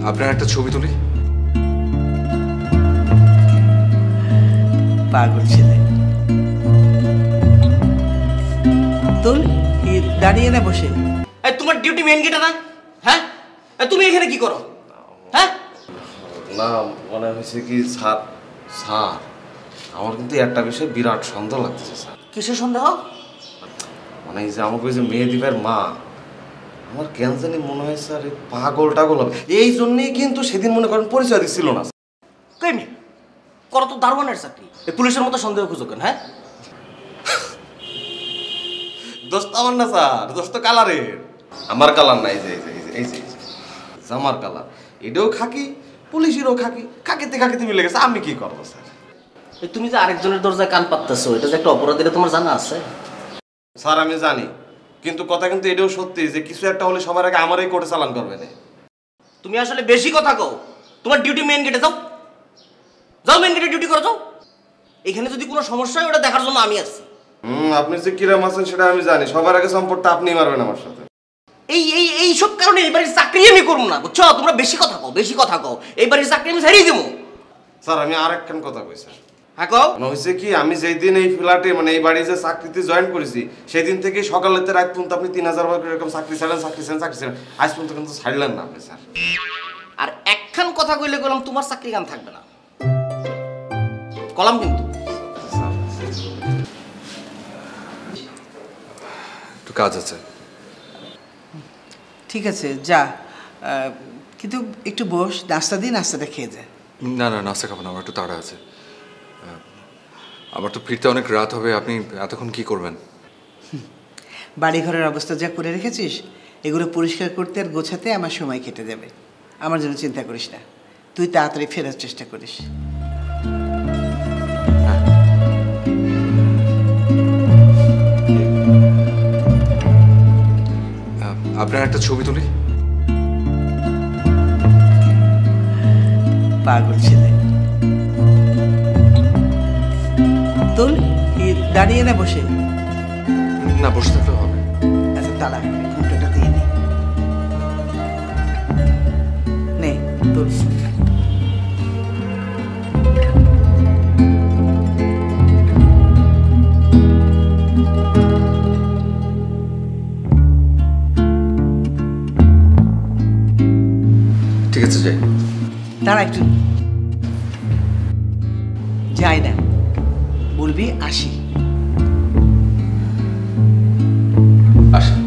আপনার একটা ছবি তুলি। পাগল ছেলে, তুল দাঁড়িয়ে না বসে? তোমার ডিউটি মেন গেটে না? হ্যাঁ, তুমি এখানে কি করো? হ্যাঁ না, মনে হয়েছে কি স্যার, আমার কিন্তু একটা বিষয় বিরাট সন্দেহ লাগতেছে স্যার। কিসের সন্দেহ? মানে এই যে আমাকে ওই যে মেহেদীপের মা, আমার কেন জানি মনে হয় স্যার এই পাগল টাগল হবে। এই জন্যই কিন্তু সেদিন মনে করেন পরিচয় দিচ্ছিল না। কেমনি করো তো দারোয়ানের চাকরি, এই পুলিশের মতো সন্দেহ খুঁজো কেন? হ্যাঁ, দোষ তো আমার না স্যার, দোষ তো কালারের। আমার কালার না, এই যে এই যে জামার কালার, এটাও খাকি, পুলিশেরও খাকি, খাকিতে মিলে গেছে। আমি কি করবো স্যার? তুমি যে আরেকজনের দরজায় কান পাততেছো, এটা যে একটা অপরাধ, এটা তোমার জানা আছে? স্যার আমি জানি, কিন্তু কথা কিন্তু এটাও সত্যি যে কিছু একটা হলে সবার আগে আমারই কোর্টে চালান করবে না। তুমি আসলে বেশি কথা কও। তোমার ডিউটি মেন গেটে, যাও যাও, মেন গেটে ডিউটি করো, যাও। এখানে যদি কোনো সমস্যা হয় ওটা দেখার জন্য আমি আছি। আপনি যে কিরাম আছেন সেটা আমি জানি, সবার আগে সম্পর্কটা আপনি মারবেন আমার সাথে। এই সব কারণে এই বাড়ির চাকরি আমি করবো না, বুঝছো? তোমরা বেশি কথা কও। এই বাড়ির চাকরি আমি ছাড়িয়ে দেবো। স্যার আমি আর একখান কথা কই স্যার। হ্যাঁ কও। হয়েছে কি, আমি যেই দিন এই ফ্ল্যাটে মানে এই বাড়ি যে চাকরিতে জয়েন করেছি, সেই দিন থেকে সকালেতে রাত পর্যন্ত আপনি 3000 করে এরকম চাকরি ছাড়েন। আজ পর্যন্ত কিন্তু ছাড়লেন না আপনি স্যার। আর একখান কথা কইলে গেলাম তোমার চাকরি গান থাকবে না, কলাম কিন্তু। একটু কাজ আছে। ঠিক আছে যা, কিন্তু একটু বস, নাস্তা দিই, নাস্তাটা খেয়ে যা। না নাস্তা খাবো না, আমার একটু তাড়া আছে। আমার তো ফিরতে অনেক রাত হবে। আপনি এতক্ষণ কি করবেন? বাড়িঘরের অবস্থা যা করে রেখেছিস, এগুলো পরিষ্কার করতে আর গোছাতে আমার সময় কেটে যাবে। আমার জন্য চিন্তা করিস না, তুই তাড়াতাড়ি ফেরার চেষ্টা করিস। আপনার একটা ছবি তুলি। পাগল ছেলে, তুল দাঁড়িয়ে না বসে? না, বসে থাকলে হবে। আচ্ছা দাঁড়া, ঘুমটাটা দিয়ে নে তুল। ঠিক আছে, যাই। দাঁড়া একটু, যাই না, বলবি আসি। আসেন।